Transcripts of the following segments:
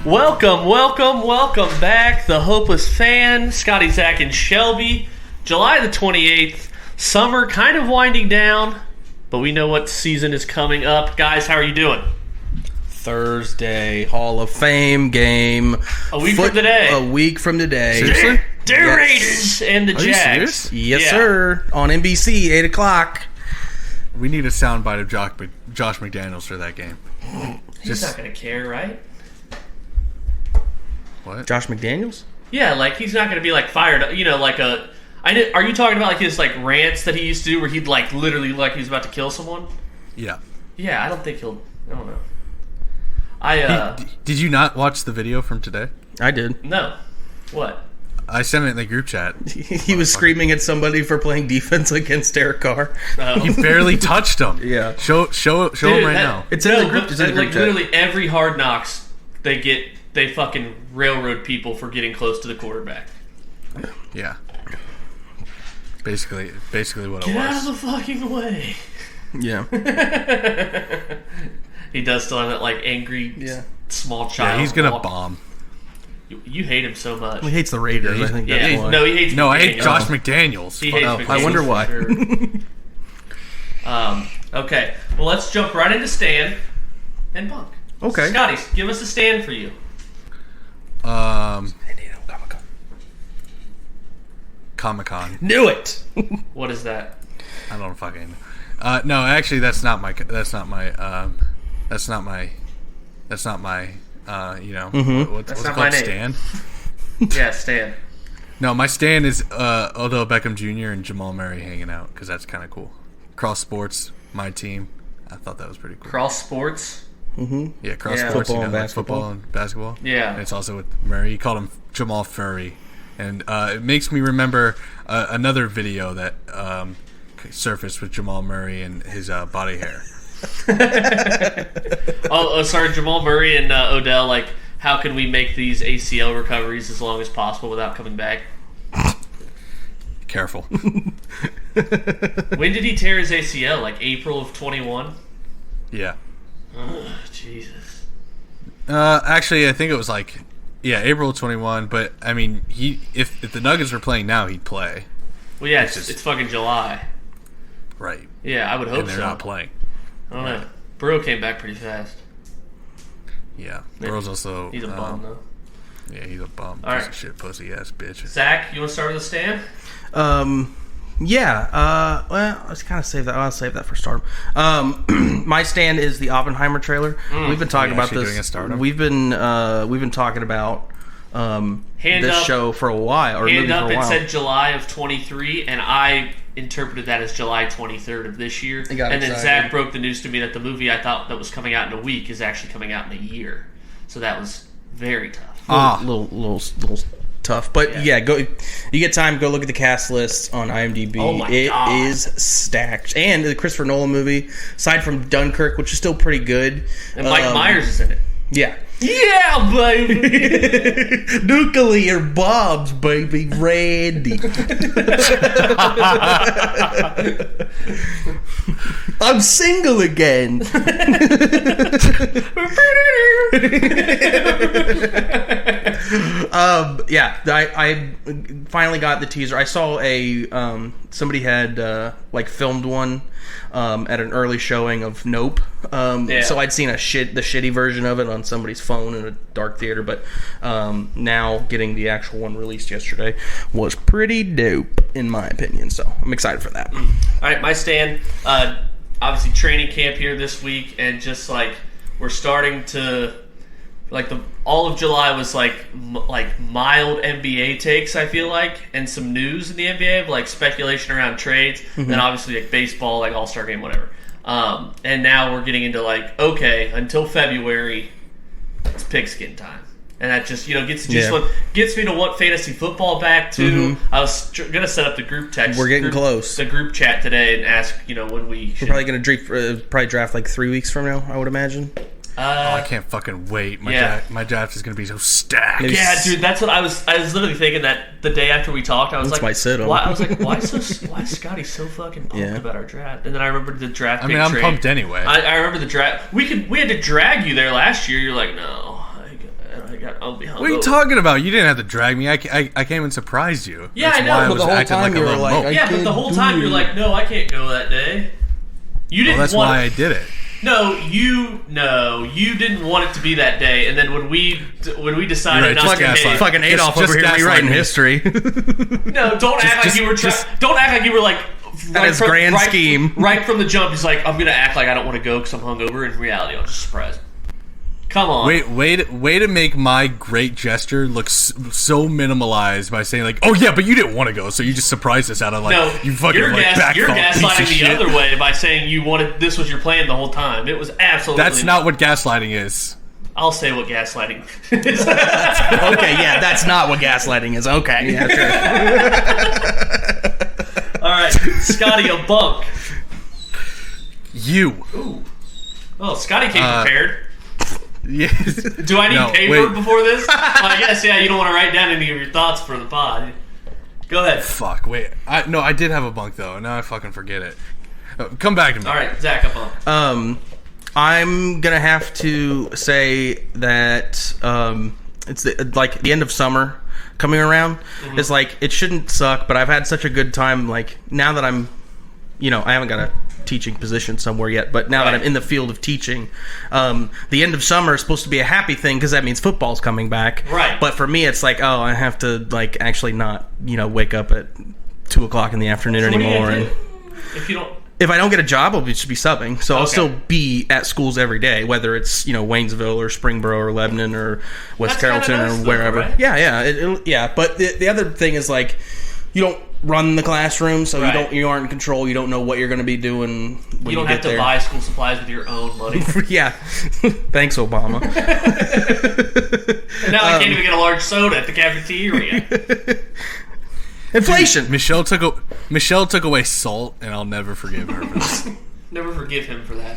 Welcome back. The Hopeless Fan, Scotty, Zach, and Shelby. July the 28th. Summer kind of winding down, but we know what season is coming up. Guys, how are you doing? Thursday, Hall of Fame game. A week from today. A week from today. Seriously? The Raiders and the Jags. Yes, sir. On NBC, 8 o'clock. We need a soundbite of Josh McDaniels for that game. He's not going to care, right? What? Josh McDaniels? Yeah, like he's not going to be like fired. You know, like a. Are you talking about like his like rants that he used to do, where he'd like literally like he's about to kill someone? Yeah. Yeah, I don't think he'll. I don't know. Did you not watch the video from today? I did. No. What? I sent it in the group chat. He was screaming at somebody for playing defense against Derek Carr. Oh. He barely touched him. Yeah. Show him right now. It's in the group. It's in the group chat. Literally every Hard Knocks, they fucking railroad people for getting close to the quarterback. Yeah. Basically what it was. Get out of the fucking way. Yeah. He does still have that like angry small child. Yeah, he's gonna bomb. You hate him so much. He hates the Raiders. I think that's why. No, he hates. No, I hate Josh McDaniels. He hates McDaniels, I wonder why. for sure. Okay. Well, let's jump right into Stan and Bunk. Okay. Scotty, give us a stand for you. Comic-Con. Knew it. What is that? I don't fucking. No, actually, that's not my. What's not called? my name. Stan. Yeah, Stan. No, my stand is Odell Beckham Jr. and Jamal Murray hanging out because that's kind of cool. Cross sports, my team. I thought that was pretty cool. Cross sports. Yeah, cross sports. Football and like basketball. football and basketball. Yeah. And it's also with Murray. He called him Jamal Furry. And it makes me remember another video that surfaced with Jamal Murray and his body hair. Sorry, Jamal Murray and Odell, like, how can we make these ACL recoveries as long as possible without coming back? Careful. When did he tear his ACL? Like April of 21? Yeah. Oh, Jesus. Actually, I think it was like... Yeah, April 21, but I mean, if the Nuggets were playing now, he'd play. Well, yeah, it's fucking July. Right. Yeah, I would hope so. And they're not playing. I don't know. Burrow came back pretty fast. Yeah. Burrow's also... He's a bum, though. Yeah, he's a bum. All Piece right. of shit, pussy-ass bitch. Zach, you want to start with the stand? Yeah. Well, let's kind of save that. I'll save that for stardom. My stand is the Oppenheimer trailer. We've been talking about this. Doing a stardom? We've been talking about this show for a while. Or Hand movie up, for a while. it said July of 23, and I interpreted that as July 23rd of this year. And then excited. Zach broke the news to me that the movie I thought that was coming out in a week is actually coming out in a year. So that was very tough. Little tough, but yeah, go. You get time, go look at the cast list on IMDb. Oh my It God. is stacked, and the Christopher Nolan movie, aside from Dunkirk, which is still pretty good, And Mike Myers is in it. Yeah, Yeah, baby. nuclear bombs, baby, Randy. I'm single again. Yeah, I finally got the teaser. I saw somebody had filmed one at an early showing of Nope. So I'd seen the shitty version of it on somebody's phone in a dark theater, but now getting the actual one released yesterday was pretty dope in my opinion. So I'm excited for that. All right, my stand. Obviously, training camp here this week, and just like we're starting to all of July was like mild NBA takes. I feel like, and some news in the NBA of like speculation around trades. Mm-hmm. Then obviously like baseball, like All-Star game, whatever. And now we're getting into like until February, it's pigskin time. And that just gets me to want fantasy football back too. Mm-hmm. I was gonna set up the group text. We're getting close. The group chat today and ask when we should. We're probably gonna draft like 3 weeks from now, I would imagine. I can't fucking wait. My draft is gonna be so stacked. Yeah, dude, that's what I was literally thinking that the day after we talked. I was That's my sit-em. why is Scotty so fucking pumped about our draft? And then I remembered the draft. I mean, I'm pumped anyway. I remember the draft. We had to drag you there last year. You're like, no, I I'll be hungover. What are you talking about? You didn't have to drag me. I came and surprised you. Yeah, That's I know. why But was the whole acting time a you were little like, mope. Yeah, but the whole time you're like, no, I can't go that day. You didn't That's want why I did it. No, you didn't want it to be that day, and then when we decided Right, not just to gaslight. pay, Fucking Adolf just over here gaslight rewriting me. history. no, don't act like you were don't act like you were like That is grand scheme. Right from the jump, he's like, I'm gonna act like I don't want to go because I'm hungover. In reality, I'm just surprised. Come on. Way to make my great gesture look so minimalized by saying like, oh yeah, but you didn't want to go, so you just surprised us out of like, No, you fucking you're backthought gaslighting piece of the shit. other way by saying you wanted this was your plan the whole time. It was absolutely. That's not what gaslighting is. I'll say what gaslighting is. Okay, yeah, that's not what gaslighting is. Okay, yeah, sure. All right, Scotty, a bunk. You. Ooh. Oh, Scotty came prepared. Yeah. Do I need paper wait. before this? Well, I guess, yeah, you don't want to write down any of your thoughts for the pod. Go ahead. Fuck, wait. I did have a bunk, though. Now I fucking forget it. Come back to me. All right, Zach, a bunk. I'm gonna have to say that it's the end of summer coming around. Mm-hmm. It's like it shouldn't suck, but I've had such a good time. Like now that I'm, I haven't got a teaching position somewhere yet, but now that I'm in the field of teaching, the end of summer is supposed to be a happy thing because that means football's coming back. Right. But for me, it's like, oh, I have to like actually not wake up at 2:00 in the afternoon anymore. And if I don't get a job, I'll just be subbing. So I'll still be at schools every day, whether it's Waynesville or Springboro or Lebanon or West Carrollton or wherever. Right? Yeah. But the other thing is like you don't run the classroom, so you aren't in control. You don't know what you're going to be doing when you don't have to buy school supplies with your own money. Yeah. Thanks, Obama. And now I can't even get a large soda at the cafeteria. Inflation. Michelle took away salt, and I'll never forgive her for this. Never forgive him for that.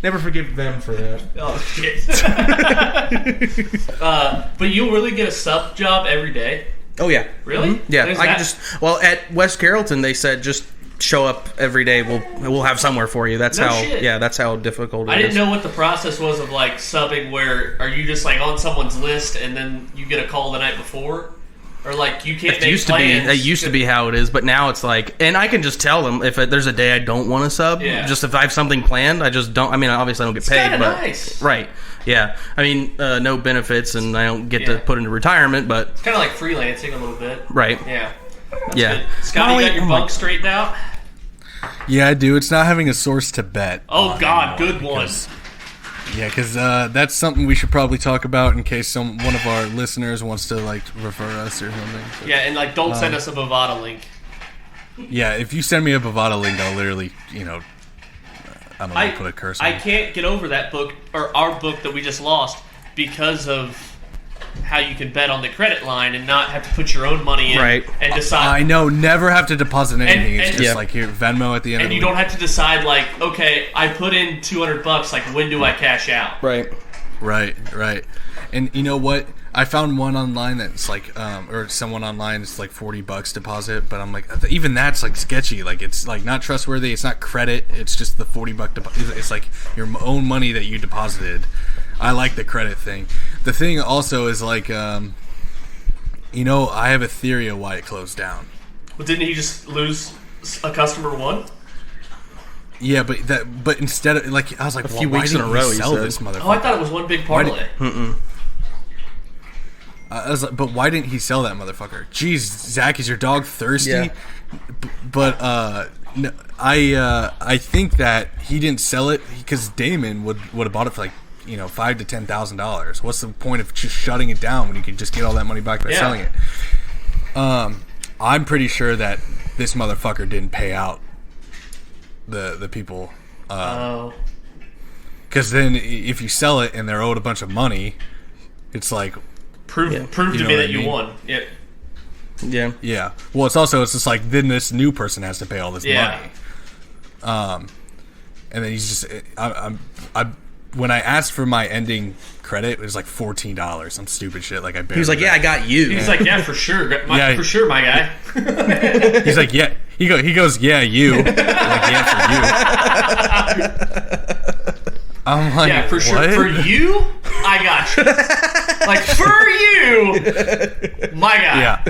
Never forgive them for that. Oh, shit. But you'll really get a sub job every day? Oh, yeah. Really? Mm-hmm. Yeah. I can at West Carrollton, they said just show up every day. We'll have somewhere for you. That's that's how difficult it is. I didn't know what the process was of like subbing. Where are you just like on someone's list and then you get a call the night before, or like you can't make plans? That used to be how it is, but now it's like, and I can just tell them if there's a day I don't want to sub. Yeah. Just if I have something planned, I just don't. I mean, obviously I don't get paid, but nice. Right. Yeah. I mean, no benefits, and I don't get to put into retirement, but it's kind of like freelancing a little bit. Right. Yeah. That's yeah. Good. Scotty, you got your bunk straightened out? Yeah, I do. It's not having a source to bet. Oh, God. Good one. Because that's something we should probably talk about in case one of our listeners wants to like refer us or something. But, yeah, and like don't send us a Bovada link. Yeah, if you send me a Bovada link, I'll literally, I don't know, put a curse on I it. can't get over that book, or our book that we just lost, because of how you can bet on the credit line and not have to put your own money in and decide. I know, never have to deposit anything. It's just like here, Venmo at the end of the week. And you don't have to decide like, okay, I put in $200, like when do I cash out? Right. Right. And you know what? I found one online that's like, or someone online it's like $40 deposit, but I'm like, even that's like sketchy. Like it's like not trustworthy. It's not credit. It's just the $40 deposit. It's like your own money that you deposited. I like the credit thing. The thing also is like, I have a theory of why it closed down. Well, didn't he just lose a customer one? Yeah, but instead of like, I was like, a few weeks in a row, he sell this motherfucker? Oh, I thought it was one big parlay. I was like, but why didn't he sell that motherfucker? Jeez, Zach, is your dog thirsty? Yeah. But no, I think that he didn't sell it because Damon would have bought it for like $5,000 to $10,000. What's the point of just shutting it down when you can just get all that money back by selling it? I'm pretty sure that this motherfucker didn't pay out the people. Because then if you sell it and they're owed a bunch of money, it's like prove to me that you won. Yep. Yeah. Well, it's just like then this new person has to pay all this money. And then he's just when I asked for my ending credit, it was like $14. Some stupid shit. Like I barely. He was like, "Yeah, I got you." He's like, "Yeah, for sure, for sure, my guy." He's like, "Yeah." He goes, "Yeah, you." I'm like, "Yeah, for you." I'm like, "Yeah, for what? sure, for you." I got you. Like, for you, my guy. Yeah.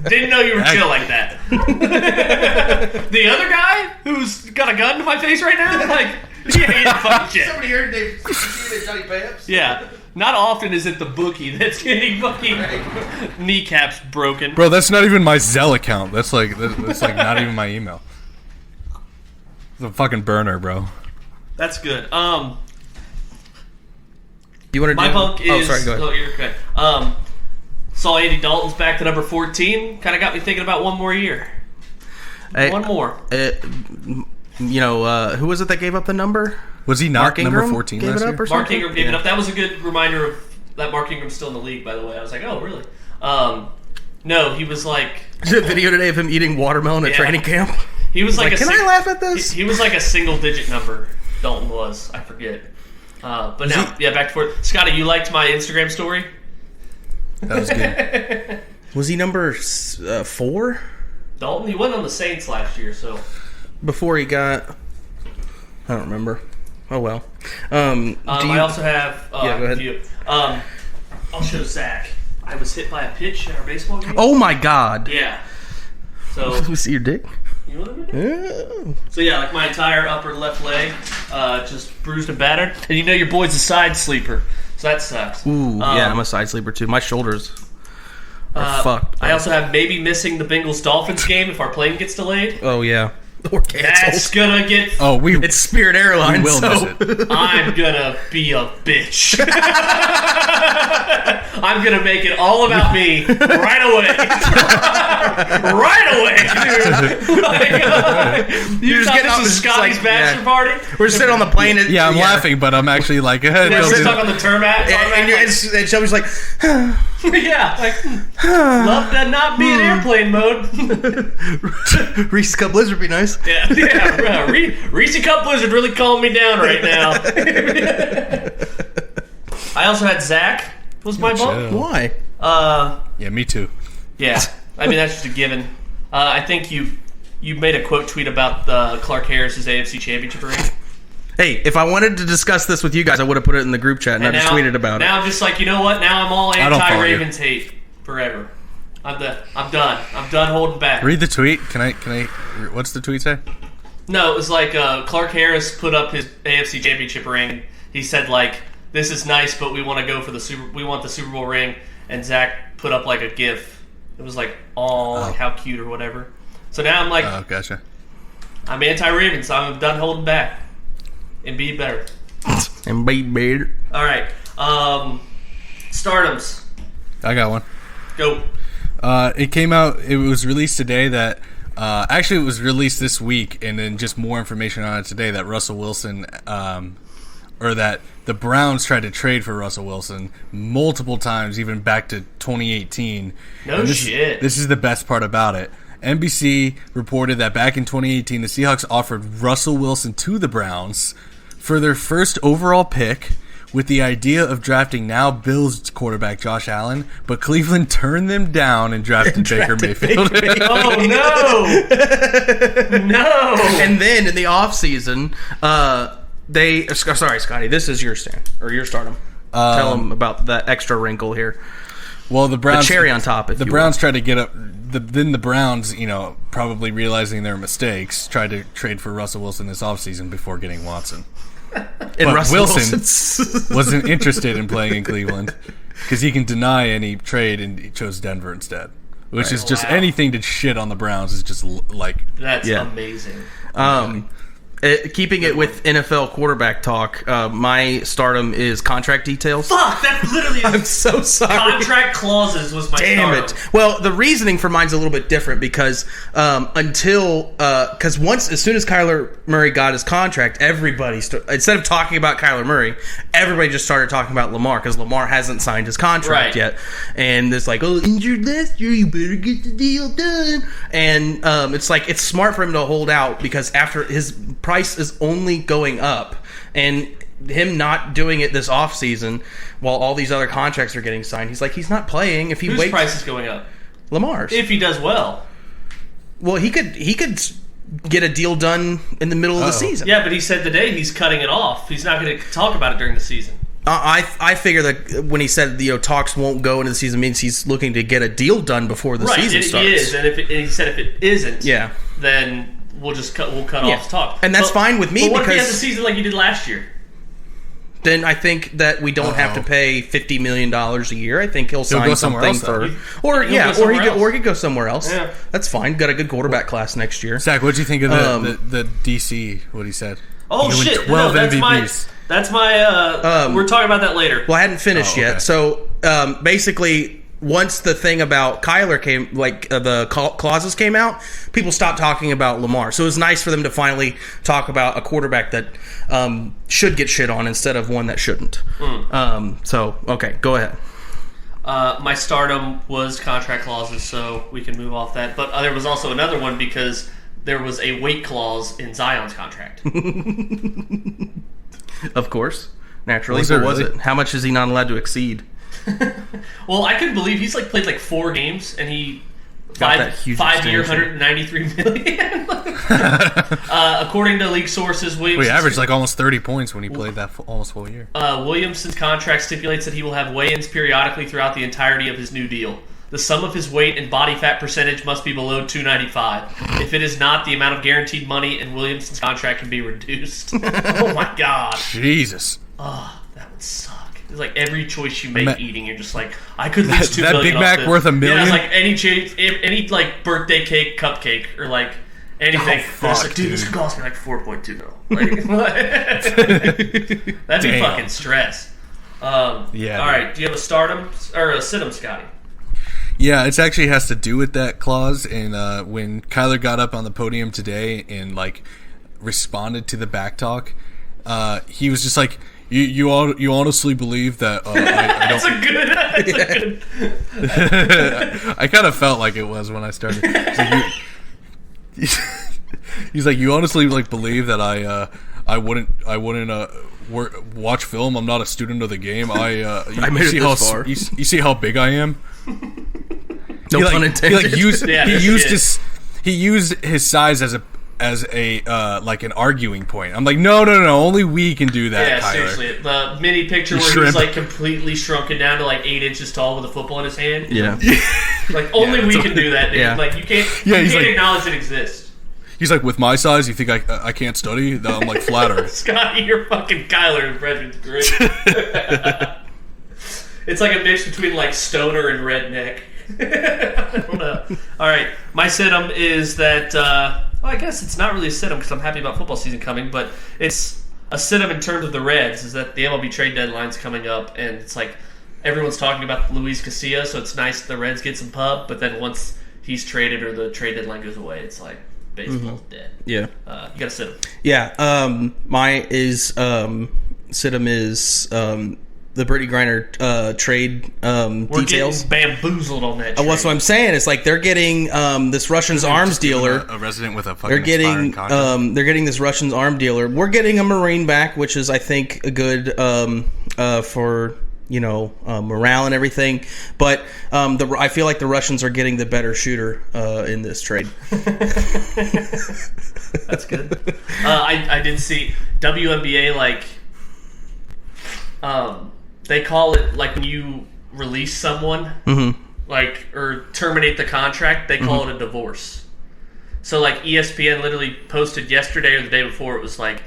Didn't know you were chill like that. The other guy who's got a gun to my face right now, like, he ain't fucking shit. Somebody here named Johnny Pants. Yeah. Not often is it the bookie that's getting fucking kneecaps broken. Bro, that's not even my Zelle account. That's like not even my email. It's a fucking burner, bro. That's good. You want to my do? bunk is. Oh, sorry. Go ahead. Oh, you're okay. Saw Andy Dalton's back to number 14. Kind of got me thinking about one more year. One more. Who was it that gave up the number? Was he not Mark number Ingram 14 gave last it up year? or something? Mark Ingram gave it up. That was a good reminder of that Mark Ingram's still in the league, by the way. I was like, oh, really? No, he was like... There's a video today of him eating watermelon at training camp. He was like can I laugh at this? He was like a single-digit number, Dalton was. I forget. But now, back to forth. Scotty, you liked my Instagram story? That was good. Was he number 4? Dalton? He went on the Saints last year, so... Before he got... I don't remember. Oh, well. I also have... go ahead. I'll show Zach. I was hit by a pitch in our baseball game. Oh, my God. Yeah. So... Let me see your dick. You know what I mean? Yeah. So yeah, like my entire upper left leg, just bruised and battered. And you know your boy's a side sleeper, so that sucks. Ooh, yeah, I'm a side sleeper too. My shoulders are fucked. Bro. I also have maybe missing the Bengals-Dolphins game if our plane gets delayed. Oh yeah, or canceled. That's gonna get... It's Spirit Airlines. We will miss it. I'm gonna be a bitch. I'm gonna make it all about me right away. Right away, dude. You thought this was Scotty's bachelor party? We're sitting on the plane. And, I'm laughing, but I'm actually like... We're stuck on the tarmac. And Shelby's like... Yeah, like, love to not be in airplane mode. Reese's Cup Blizzard would be nice. Yeah. Reese's Cup Blizzard really calmed me down right now. I also had Zach. Was my bump? Why? Yeah, me too. Yeah, I mean that's just a given. I think you made a quote tweet about Clark Harris's AFC Championship ring. Hey, if I wanted to discuss this with you guys, I would have put it in the group chat and I just tweeted about it. Now I'm just like, you know what? Now I'm all anti-Ravens hate forever. I'm done. I'm done holding back. Read the tweet. Can I? What's the tweet say? No, it was like Clark Harris put up his AFC Championship ring. He said like, "This is nice, but we want to go for we want the Super Bowl ring." And Zach put up like a GIF. It was like, like how cute or whatever. So now I'm like, oh, gotcha. I'm anti-Ravens. So I'm done holding back. And be better. And be better. All right. Stardoms. I got one. Go. It came out. It was released today that. Actually, it was released this week, and then just more information on it today that Russell Wilson, or that the Browns tried to trade for Russell Wilson multiple times, even back to 2018. No shit. This is the best part about it. NBC reported that back in 2018, the Seahawks offered Russell Wilson to the Browns for their first overall pick with the idea of drafting now Bills quarterback Josh Allen, but Cleveland turned them down and drafted Baker Mayfield. Oh, no! No! And then in the offseason, sorry, Scotty, this is your stand, or your stardom. Tell them about that extra wrinkle here. Well, the Browns... The cherry on top, if the you Browns will. tried to get up... Then the Browns, probably realizing their mistakes, tried to trade for Russell Wilson this offseason before getting Watson. But Wilson wasn't interested in playing in Cleveland because he can deny any trade, and he chose Denver instead. Which is just anything to shit on the Browns is just like... That's amazing. Keeping it with NFL quarterback talk, my stardom is contract details. Fuck, that literally is... I'm so sorry. Contract clauses was my Damn stardom. it. Well, the reasoning for mine's a little bit different because as soon as Kyler Murray got his contract, everybody, instead of talking about Kyler Murray, everybody just started talking about Lamar because Lamar hasn't signed his contract yet. And it's like, injured last year, you better get the deal done. And it's like, it's smart for him to hold out because after his price is only going up, and him not doing it this offseason while all these other contracts are getting signed, he's not playing. If he Whose waits, price is going up? Lamar's. If he does well. Well, he could get a deal done in the middle of the season. Yeah, but he said today he's cutting it off. He's not going to talk about it during the season. I figure that when he said talks won't go into the season means he's looking to get a deal done before the season starts. He is, and he said if it isn't, then we'll cut off talk. And that's fine with me. But what because if he has a season like you did last year? Then I think that we don't have to pay $50 million a year. I think he'll sign something for, or he could go somewhere else. Yeah. That's fine. Got a good quarterback class next year. Zach, what did you think of the DC? What he said? Oh shit! 12 MVPs. That's my. We're talking about that later. Well, I hadn't finished yet. So basically, once the thing about Kyler came, the clauses came out, people stopped talking about Lamar. So it was nice for them to finally talk about a quarterback that should get shit on instead of one that shouldn't. So okay, go ahead. My stardom was contract clauses, so we can move off that. But there was also another one because there was a weight clause in Zion's contract. Of course, naturally. What was it? How much is he not allowed to exceed? Well, I couldn't believe he's played 4 games and he five-year, $193 million. According to league sources, Williams averaged almost 30 points when he played that almost full year. Williamson's contract stipulates that he will have weigh-ins periodically throughout the entirety of his new deal. The sum of his weight and body fat percentage must be below 295. If it is not, the amount of guaranteed money in Williamson's contract can be reduced. Oh my god. Jesus. Oh, that would suck. It's every choice you make eating, you're just I could lose $2 million. That Big Mac worth $1 million? Yeah, it's any birthday cake, cupcake, or anything. Oh, fuck, dude, this could cost me 4.2 mil. That'd be fucking stress. Yeah. All right, do you have a stardom or a sit-em, Scotty? Yeah, it actually has to do with that clause. And when Kyler got up on the podium today and responded to the back talk, he was just you honestly believe that I don't. That's a good. I kind of felt like it was when I started. He's like, you honestly believe that I wouldn't watch film. I'm not a student of the game. I made it this far. You see how big I am. No pun intended. He used his size as a an arguing point. I'm no, only we can do that. Yeah, Kyler. Seriously, the mini picture where he's completely shrunken down to 8 inches tall with a football in his hand. Yeah, only we can do that. Dude. Yeah. You can't. You can't acknowledge it exists. He's with my size, you think I can't study? I'm flatter. Scotty, your fucking Kyler impression's great. It's a mix between stoner and redneck. I don't know. All right, my sit-em is that. I guess it's not really a sit-em because I'm happy about football season coming, but it's a sit-em in terms of the Reds. Is that the MLB trade deadline's coming up, and it's everyone's talking about Luis Casilla, so it's nice the Reds get some pub. But then once he's traded or the trade deadline goes away, it's baseball's dead. Yeah, you got to sit-em. Yeah, my sit-em is the Britney Griner trade details. We're getting bamboozled on that trade. What's what I'm saying is they're getting this Russian's arms dealer. A resident with a fucking they're getting this Russian's arm dealer. We're getting a Marine back, which is I think a good for morale and everything. But I feel like the Russians are getting the better shooter in this trade. That's good. I did see WNBA they call it when you release someone, or terminate the contract. They call it a divorce. So ESPN literally posted yesterday or the day before. It was the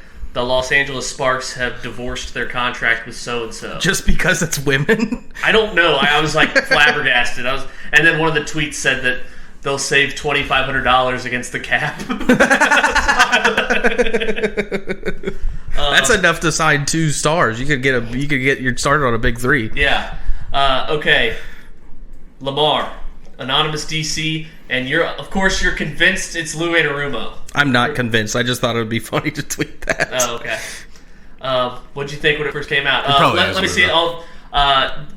Los Angeles Sparks have divorced their contract with so and so. Just because it's women? I don't know. I was flabbergasted. And then one of the tweets said that they'll save $2,500 against the cap. That's enough to sign 2 stars. You could get your started on a big 3. Yeah. Okay. Lamar, anonymous DC, and you're convinced it's Lou Anarumo. I'm not convinced. I just thought it would be funny to tweet that. Oh, okay. What'd you think when it first came out? Let me see it.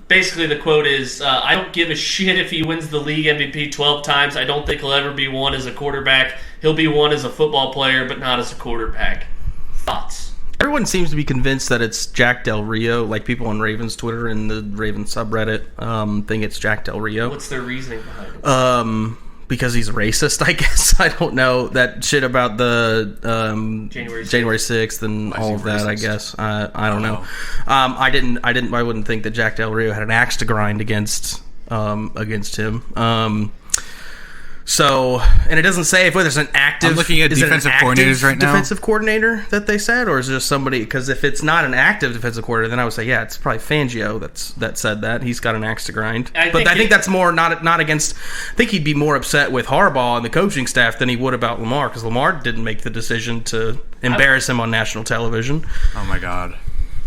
Basically, the quote is, I don't give a shit if he wins the league MVP 12 times. I don't think he'll ever be one as a quarterback. He'll be one as a football player, but not as a quarterback. Thoughts? Everyone seems to be convinced that it's Jack Del Rio. People on Ravens Twitter and the Ravens subreddit think it's Jack Del Rio. What's their reasoning behind it? because he's racist, I guess. I don't know that shit about the January 6th and all of that. Racist? I guess I don't know. I wouldn't think that Jack Del Rio had an axe to grind against him. So, and it doesn't say if there's an active. I'm looking at defensive coordinators right now. Defensive coordinator that they said, or is it just somebody? Because if it's not an active defensive coordinator, then I would say, yeah, it's probably Fangio that said that he's got an axe to grind. I think that's more not against. I think he'd be more upset with Harbaugh and the coaching staff than he would about Lamar, because Lamar didn't make the decision to embarrass him on national television. Oh my God.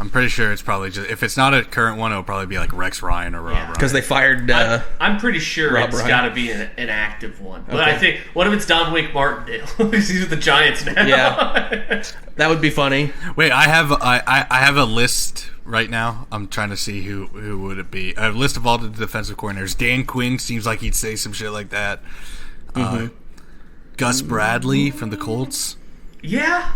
I'm pretty sure it's probably just, if it's not a current one, it'll probably be like Rex Ryan or Rob Ryan. Because they fired. I'm pretty sure it's got to be an active one. But I think, what if it's Dominic Martindale? He's with the Giants now. Yeah, that would be funny. Wait, I have a list right now. I'm trying to see who would it be. A list of all the defensive coordinators. Dan Quinn seems like he'd say some shit like that. Gus Bradley from the Colts. Yeah.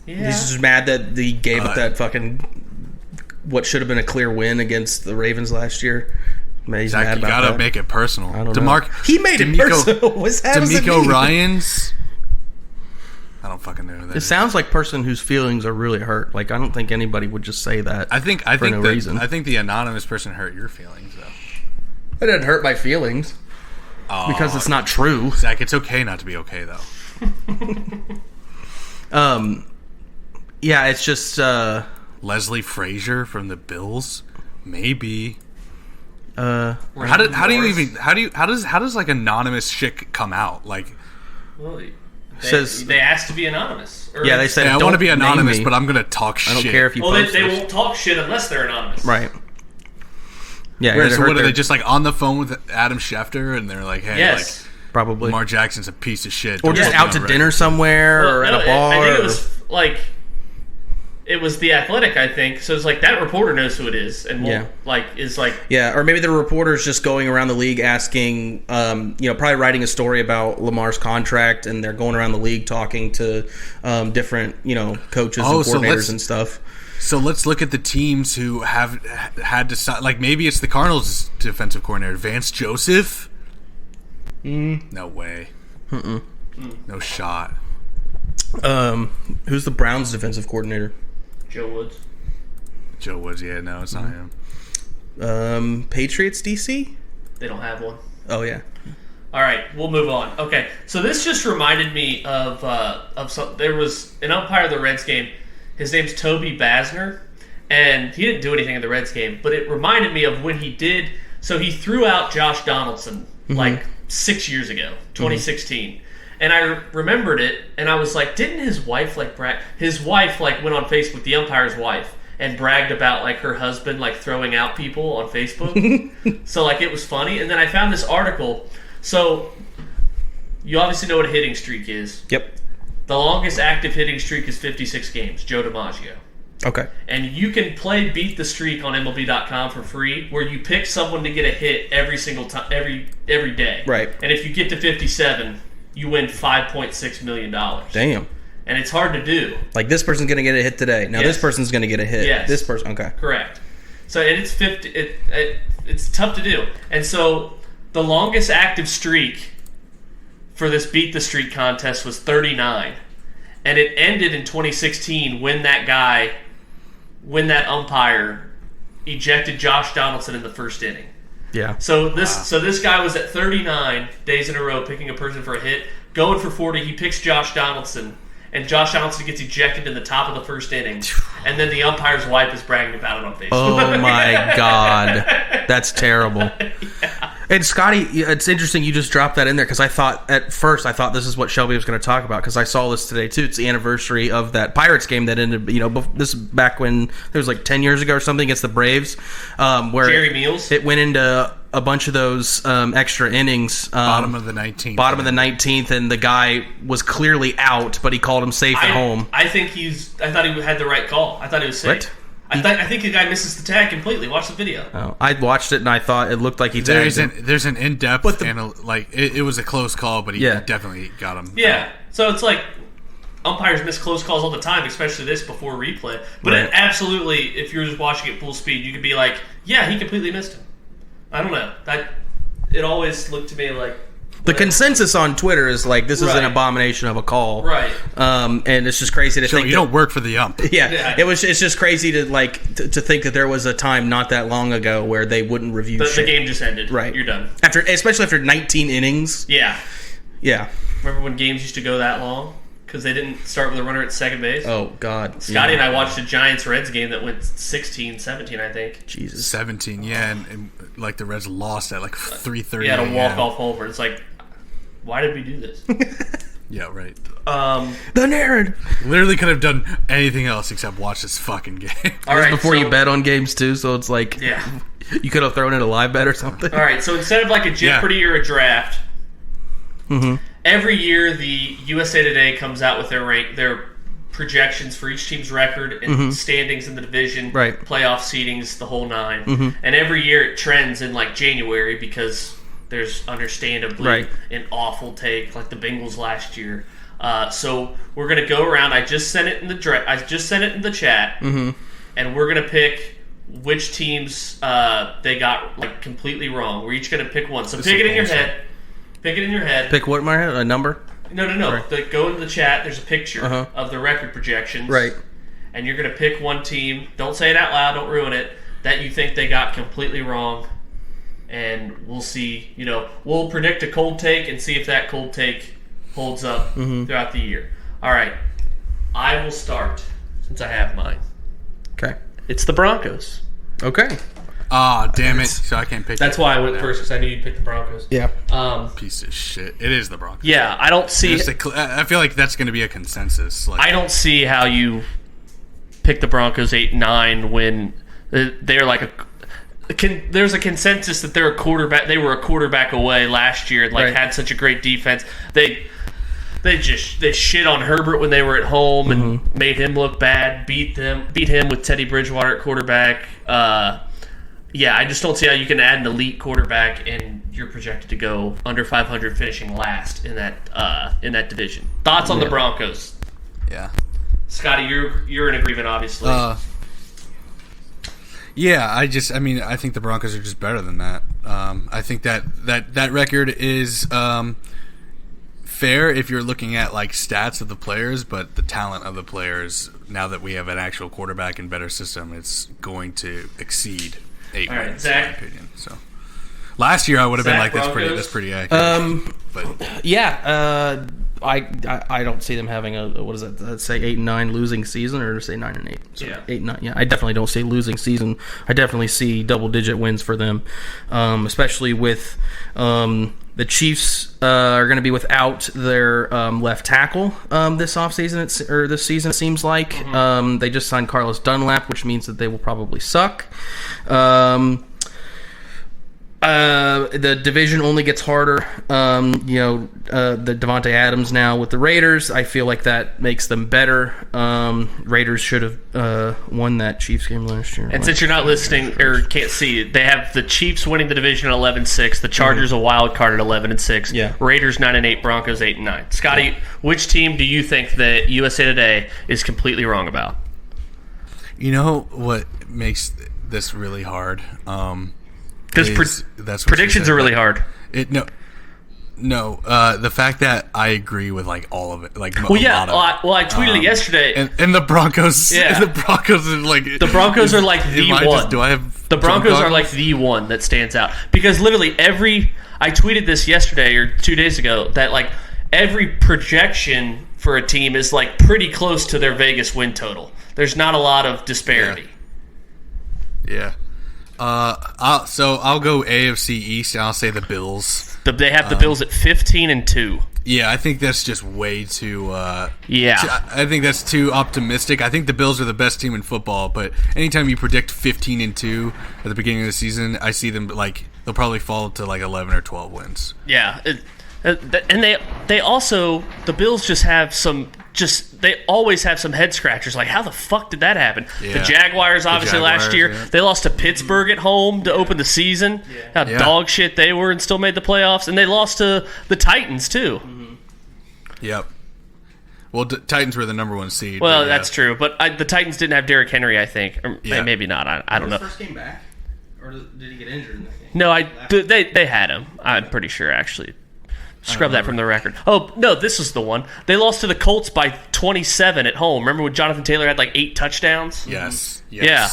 Yeah. He's just mad that he gave up that fucking what should have been a clear win against the Ravens last year. He's Zach, mad about you gotta that. make it personal. I don't know. He made it personal. D'Amico Ryans. I don't fucking know who that is. It sounds like a person whose feelings are really hurt. Like, I don't think anybody would just say that. I think reason. I think the anonymous person hurt your feelings though. It didn't hurt my feelings because it's not true. Zach, it's okay not to be okay though. Yeah, it's just Leslie Frazier from the Bills, maybe. How does like anonymous shit come out? Like, well, they asked to be anonymous. Yeah, they said I want to be anonymous, but I'm gonna talk shit. I don't care if you. Well, they won't talk shit unless they're anonymous, right? Yeah. So what are they just like on the phone with Adam Schefter and they're like, hey, yes. Probably Lamar Jackson's a piece of shit, or just out to dinner somewhere or at a bar. I think it was like. It was The Athletic, I think. So it's like that reporter knows who it is, and or maybe the reporter's just going around the league asking, probably writing a story about Lamar's contract, and they're going around the league talking to different, coaches and coordinators and stuff. So let's look at the teams who have had to sign. Like maybe it's the Cardinals' defensive coordinator, Vance Joseph. No way. No shot. Who's the Browns' defensive coordinator? Joe Woods, yeah, no, it's not him. Patriots DC? They don't have one. Oh, yeah. All right, we'll move on. Okay, so this just reminded me of some. There was an umpire of the Reds game. His name's Toby Basner, and he didn't do anything in the Reds game, but it reminded me of when he did. So he threw out Josh Donaldson like 6 years ago, 2016. And I remembered it, and I was like, didn't his wife brag? His wife went on Facebook, the umpire's wife, and bragged about her husband throwing out people on Facebook. So it was funny. And then I found this article. So you obviously know what a hitting streak is. Yep. The longest active hitting streak is 56 games. Joe DiMaggio. Okay. And you can play Beat the Streak on MLB.com for free, where you pick someone to get a hit every single time, every day. Right. And if you get to 57. You win $5.6 million. Damn. And it's hard to do. Like, this person's going to get a hit today. Now, this person's going to get a hit. Yes. This person, okay. Correct. So, and it's 50. It's tough to do. And so, the longest active streak for this Beat the Streak contest was 39. And it ended in 2016 when that umpire ejected Josh Donaldson in the first inning. Yeah. So this guy was at 39 days in a row picking a person for a hit, going for 40. He picks Josh Donaldson, and Josh Donaldson gets ejected in the top of the first inning. And then the umpire's wife is bragging about it on Facebook. Oh my God, that's terrible. Yeah. And Scotty, it's interesting you just dropped that in there because at first I thought this is what Shelby was going to talk about because I saw this today too. It's the anniversary of that Pirates game that ended, this back when it was 10 years ago or something against the Braves, where Jerry Meals. It went into a bunch of those extra innings. Bottom of the 19th. Bottom of the 19th, and the guy was clearly out, but he called him safe at home. I thought he had the right call. I thought he was safe. What? I think the guy misses the tag completely. Watch the video. Oh, I watched it and I thought it looked like he tagged him. There's an in-depth, it was a close call, but he definitely got him. Yeah, so it's umpires miss close calls all the time, especially this before replay. But right. It absolutely, if you're just watching it full speed, you could be like, yeah, he completely missed him. I don't know. it always looked to me like the consensus on Twitter is like this is an abomination of a call, right? And it's just crazy to think you don't work for the ump. Yeah. It's just crazy to to think that there was a time not that long ago where they wouldn't review. The game just ended. Right, you're done. Especially after 19 innings. Yeah. Yeah. Remember when games used to go that long? Because they didn't start with a runner at second base? Oh, God. Scotty and I watched a Giants-Reds game that went 16, 17, I think. Jesus. 17, yeah, and like the Reds lost at like 3:30. Yeah, a walk-off homer. It's like, why did we do this? Yeah, right. The narrative. Literally could have done anything else except watch this fucking game. All right, before you bet on games, too, so it's like you could have thrown in a live bet or something. All right, so instead of like a Jeopardy or a draft, every year the USA Today comes out with their projections for each team's record and standings in the division, playoff seedings, the whole nine. And every year it trends in like January because there's understandably an awful take like the Bengals last year. So we're gonna go around. I just sent it in the chat, and we're gonna pick which teams they got like completely wrong. We're each gonna pick one. So pick it in your head. Pick it in your head. Pick what in my head? A number? No. Right. Go into the chat. There's a picture of the record projections. Right. And you're going to pick one team. Don't say it out loud. Don't ruin it. That you think they got completely wrong. And we'll see. We'll predict a cold take and see if that cold take holds up throughout the year. All right. I will start since I have mine. Okay. It's the Broncos. Okay. Ah, damn it. So I can't pick That's why I went first, because I knew you'd pick the Broncos. Yeah. Piece of shit. It is the Broncos. Yeah, I don't see... I feel like that's going to be a consensus. I don't see how you pick the Broncos 8-9 when they're like there's a consensus that they're a quarterback. They were a quarterback away last year and had such a great defense. They shit on Herbert when they were at home and made him look bad. Beat him with Teddy Bridgewater at quarterback. Yeah, I just don't see how you can add an elite quarterback and you're projected to go under 500, finishing last in that division. Thoughts on the Broncos? Yeah, Scotty, you're in agreement, obviously. Yeah, I think the Broncos are just better than that. I think that record is fair if you're looking at like stats of the players, but the talent of the players. Now that we have an actual quarterback and better system, it's going to exceed 8 wins, in my opinion. So last year I would have been like, that's pretty accurate. But yeah, I don't see them having a what is that? Let's say 8-9 losing season, or say 9-8. So 8-9. Yeah, I definitely don't see losing season. I definitely see double-digit wins for them, especially with the Chiefs are going to be without their left tackle this offseason, or this season, it seems like. They just signed Carlos Dunlap, which means that they will probably suck. The division only gets harder. The Devontae Adams now with the Raiders, I feel like that makes them better. Raiders should have won that Chiefs game last year. And since you're not listening or can't see it, they have the Chiefs winning the division at 11-6, the Chargers a wild card at 11-6, Raiders 9-8, Broncos 8-9. Scotty, which team do you think that USA Today is completely wrong about? You know what makes this really hard? Because predictions are really hard. The fact that I agree with like all of it, like I tweeted it yesterday, and the Broncos, the Broncos are like the Broncos are like the one. Do I have the Broncos are like the one that stands out because literally I tweeted this yesterday or 2 days ago that like every projection for a team is like pretty close to their Vegas win total. There's not a lot of disparity. Yeah. I'll go AFC East, and I'll say the Bills. They have the Bills at 15-2. Yeah, I think that's just way too. I think that's too optimistic. I think the Bills are the best team in football, but anytime you predict 15-2 at the beginning of the season, I see them like they'll probably fall to like 11 or 12 wins. Yeah, and they also the Bills just have some. They always have some head scratchers. Like, how the fuck did that happen? Yeah. The Jaguars, obviously, last year, they lost to Pittsburgh at home to open the season. How dog shit they were and still made the playoffs. And they lost to the Titans, too. Yep. Well, Titans were the number 1 seed. Well, that's true. But the Titans didn't have Derrick Henry, I think. Or maybe not. I don't know. First game back? Or did he get injured in that game? No, they had him. I'm pretty sure, actually. Scrub that from the record. Oh, no, this is the one. They lost to the Colts by 27 at home. Remember when Jonathan Taylor had like 8 touchdowns? Yes. Yeah.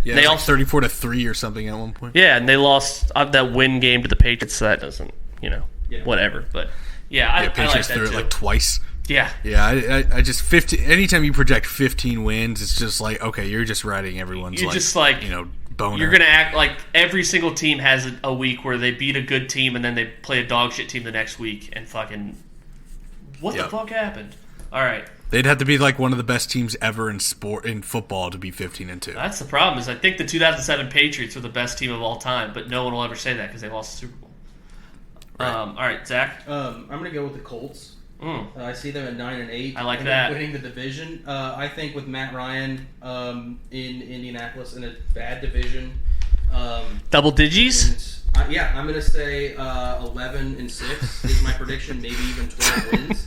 Yeah, they also 34-3 or something at one point. Yeah, and they lost that win game to the Patriots, so that doesn't, whatever. But, I Patriots like that threw it too. like twice. Yeah. Yeah, I just 15. Anytime you project 15 wins, it's just like, okay, you're just riding everyone's boner. You're gonna act like every single team has a week where they beat a good team and then they play a dog shit team the next week and fucking what the fuck happened? All right. They'd have to be like one of the best teams ever in football to be 15-2. That's the problem. Is I think the 2007 Patriots were the best team of all time, but no one will ever say that because they lost the Super Bowl. Right. All right, Zach. I'm gonna go with the Colts. I see them at 9-8. I like that. Winning the division. I think with Matt Ryan in Indianapolis in a bad division. Double digits? Yeah, I'm going to say 11-6 is my prediction, maybe even 12 wins.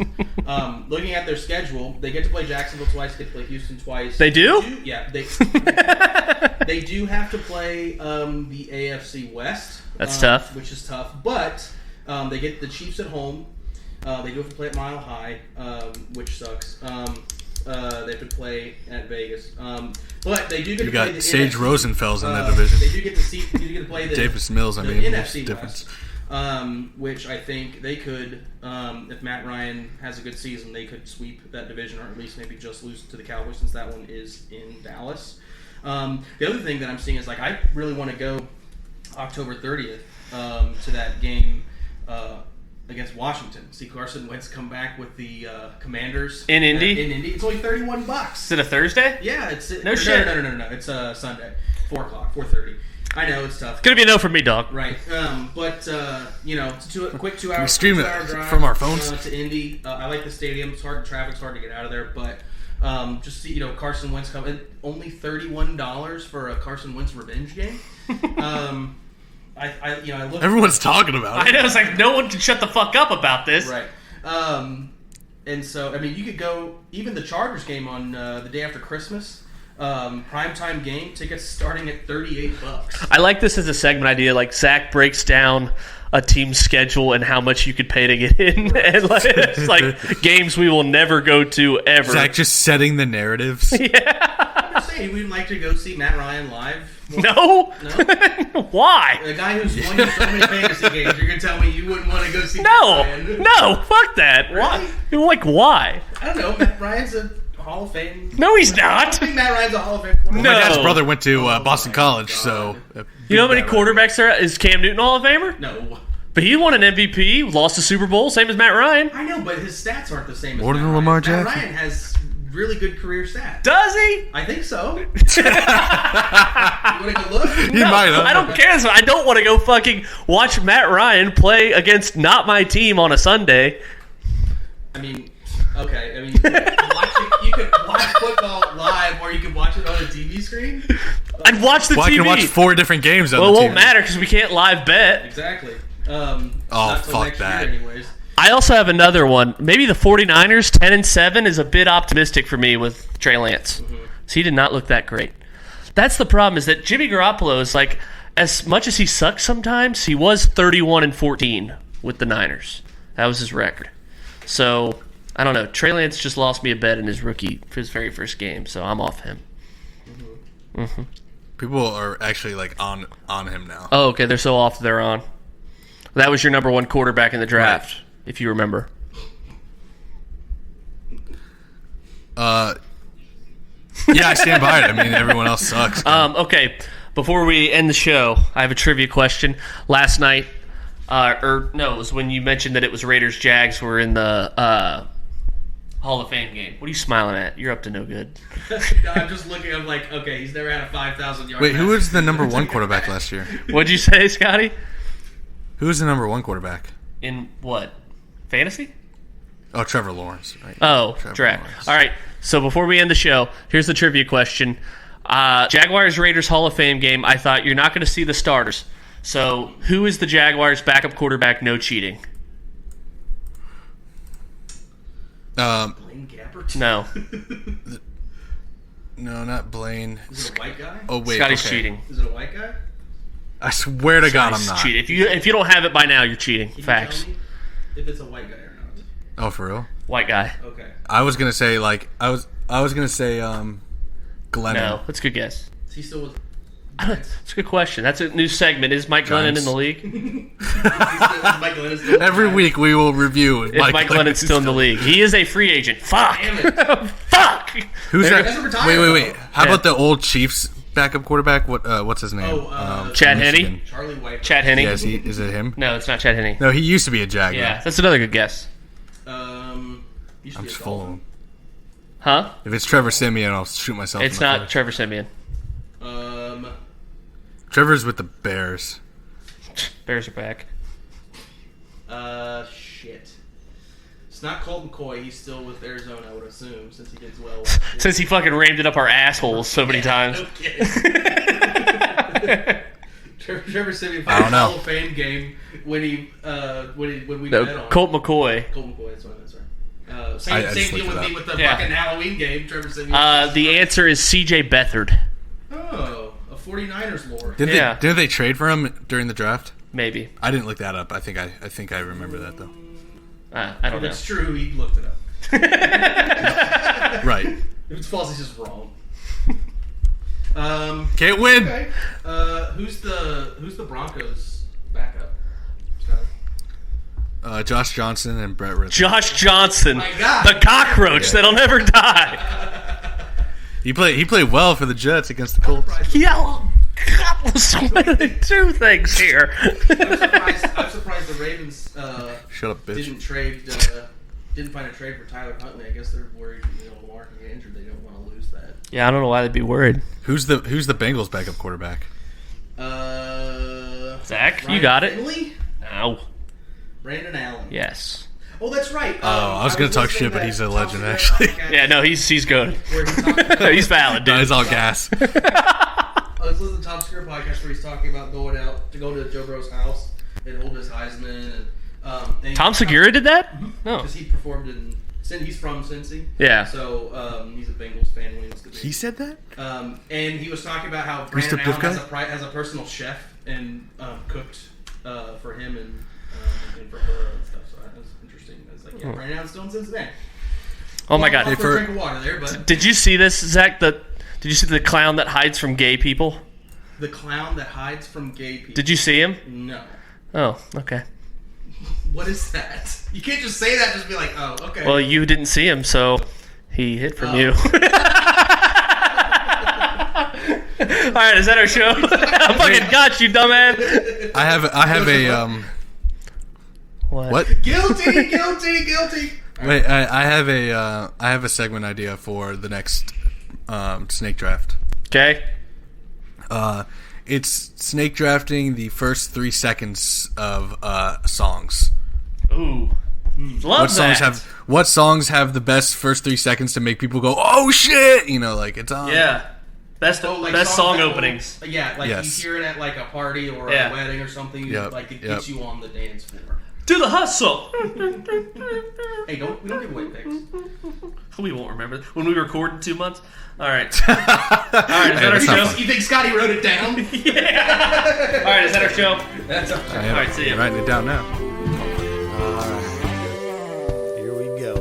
Looking at their schedule, they get to play Jacksonville twice, they get to play Houston twice. They do? Yeah. They do have to play the AFC West. That's tough. Which is tough. But they get the Chiefs at home. They do have to play at Mile High, which sucks. They have to play at Vegas. But they do get to play the Sage NFC. Rosenfels in that division. They do get to play the Davis Mills, the NFC difference. West, which I think they could, if Matt Ryan has a good season, they could sweep that division or at least maybe just lose to the Cowboys since that one is in Dallas. The other thing that I'm seeing is like I really want to go October 30th to that game against Washington. See Carson Wentz come back with the Commanders in Indy. It's only $31. Is it a Thursday? Yeah, shit. No. It's Sunday, 4:30. I know it's tough. It's gonna be a no for me, dog. Right, but it's a quick 2 hour. We stream it drive from our phones to Indy. I like the stadium. It's hard. Traffic's hard to get out of there, but just see Carson Wentz come in. Only $31 for a Carson Wentz revenge game. I look. Everyone's talking about it. I know, it's like no one can shut the fuck up about this. Right. And so, you could go even the Chargers game on the day after Christmas. Primetime game tickets starting at $38. I like this as a segment idea. Like Zach breaks down a team's schedule and how much you could pay to get in, and it's like games we will never go to ever. Zach just setting the narratives. Yeah. I'm just saying, we'd like to go see Matt Ryan live. No. Why? A guy who's won you so many fantasy games, you're gonna tell me you wouldn't want to go see No. Matt Ryan? No. Fuck that. Really? Why? Like why? I don't know. Matt Ryan's a Hall of Fame. No, he's I not. think Matt Ryan's a Hall of Fame quarterback. No. My dad's brother went to Boston my College, God. so You know how many quarterbacks there are? Is Cam Newton Hall of Famer? No. But he won an MVP, lost a Super Bowl, same as Matt Ryan. I know, but his stats aren't the same as More Matt than Ryan. Lamar Matt Jackson? Ryan has really good career stats. Does he? I think so. You want to go look? He might have. I don't care. I don't want to go fucking watch Matt Ryan play against not my team on a Sunday. Okay. You could watch football live, or you could watch it on a TV screen. I'd watch the Well, TV. I can watch 4 different games on Well, it the won't TV. matter because we can't live bet. Exactly. fuck that. Anyways. I also have another one. Maybe the 49ers 10-7 is a bit optimistic for me with Trey Lance. Mm-hmm. So he did not look that great. That's the problem, is that Jimmy Garoppolo is like, as much as he sucks sometimes, he was 31-14 with the Niners. That was his record. So I don't know. Trey Lance just lost me a bet in his very first game, so I'm off him. Mm-hmm. People are actually like on him now. Oh, okay. They're so off they're on. That was your number one quarterback in the draft, if you remember. Yeah, I stand by it. I mean, everyone else sucks. Okay. Before we end the show, I have a trivia question. Last night, it was when you mentioned that it was Raiders-Jags were in the Hall of Fame game. What are you smiling at? You're up to no good. I'm just looking. I'm like, okay, he's never had a 5,000 yard. Wait, who was the number one quarterback last year? What'd you say, Scotty? Who was the number one quarterback? In what? Fantasy? Oh, Trevor Lawrence. Right. Oh, Trevor draft. Lawrence. All right. So before we end the show, here's the trivia question. Jaguars-Raiders Hall of Fame game. I thought you're not going to see the starters. So who is the Jaguars' backup quarterback, no cheating? Blaine Gabbert? No. No, not Blaine. Is it a white guy? Oh wait, Scotty's okay. cheating. Is it a white guy? I swear to God, I'm not. Cheat. If you don't have it by now, you're cheating. Can Facts. you tell me if it's a white guy or not? Oh, for real? White guy. Okay. I was gonna say Glennon. No, that's a good guess. Is he still with? That's a good question. That's a new segment. Is Mike Glennon in the league? Mike Glennon still Every week we will review if Mike Glennon's still in the league. He is a free agent. Fuck. Damn it. Fuck. Who's He that? hasn't retired, Wait. How Yeah. about the old Chiefs backup quarterback? What's his name? Chad Michigan. Henne? Charlie White. Chad Henne? Yeah, is it him? No, it's not Chad Henne. No, he used to be a Jag. Yeah, that's another good guess. I'm I'm just full of him. Huh? If it's Trevor Siemian, I'll shoot myself. It's in the not foot. Trevor Siemian. Trevor's with the Bears. Bears are back. Shit. It's not Colt McCoy. He's still with Arizona, I would assume, since he did well last year. Since he fucking rammed it up our assholes so many times. No kidding. Trevor Siemian I don't know. Hall of Fame game when we No, bet on Colt McCoy. Colt McCoy. That's right. I Same just deal looked with it me up. with the Yeah. fucking Halloween game. Trevor Siemian. The answer is CJ Beathard. Oh, a 49ers lore. Didn't they trade for him during the draft? Maybe. I didn't look that up. I think I remember that though. I don't If know. it's true, he looked it up. Right. If it's false, he's just wrong. Can't win. Okay. Who's the Broncos backup? Scott? Josh Johnson and Brett Ritter. Josh Johnson. My God. The cockroach Yeah. that'll never die. He played well for the Jets against the Colts. Yeah, God, so many two things here. I'm surprised the Ravens Shut up, bitch. didn't find a trade for Tyler Huntley. I guess they're worried Lamar can get injured. They don't want to lose that. Yeah, I don't know why they'd be worried. Who's the Bengals backup quarterback? Zach, Ryan you got it. Finley? No. Brandon Allen. Yes. Oh, that's right. I was gonna talk shit, but he's a Tom legend, Segura actually. podcast Yeah, no, he's good. Where he talked He's valid, dude. Guys, all gas. I was listening to Tom Segura podcast where he's talking about going out to go to Joe Burrow's house and hold his Heisman. And Tom Segura did that? No. because he performed in. He's from Cincy. Yeah. So he's a Bengals fan when he was the He said that? and he was talking about how Who's the Brandon Allen Biff guy? has a personal chef and cooked for him and for her and stuff. So that was interesting. It's like, yeah, Brandon Allen's still in Cincinnati. Oh my Well, God. for a drink of water there, but Did you see this, Zach? Did you see the clown that hides from gay people? the clown that hides from gay people. Did you see him? No. Oh, okay. What is that? You can't just say that. Just be like, oh, okay. Well, you didn't see him, so he hid from you. All right, is that our show? I fucking got you, dumbass. I have a what? Guilty. Wait, I have a segment idea for the next snake draft. Okay. It's snake drafting the first 3 seconds of songs. Ooh. Love What songs have the best first 3 seconds to make people go, oh shit? Like it's on. Yeah. Best Like best songs song that will- openings. Yeah, like Yes. you hear it at like a party or Yeah. a wedding or something. Yep, Like it yep. gets you on the dance floor. Do the hustle. Hey, we don't give away picks. We won't remember. When we record in 2 months? All right. All right, is that our that's not show? fun. You think Scotty wrote it down? Yeah. All right, is that our show? That's our I am All right, see ya. writing it down now. Here we go.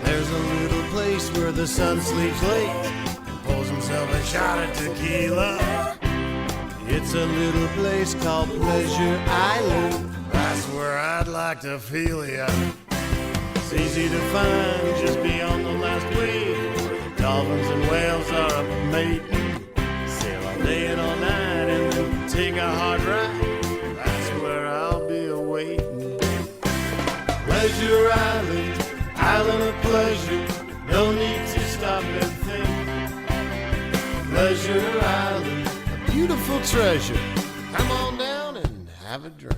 There's a little place where the sun sleeps late and pulls himself a shot of tequila. It's a little place called Pleasure Island. That's where I'd like to feel ya. It's easy to find just beyond the last wave, where the dolphins and whales are up mating. Sail all day and all night and then take a hard ride. That's where I'll be awaiting. Pleasure Island, island of pleasure. No need to stop and think. Pleasure Island, a beautiful treasure. Come on down and have a drink.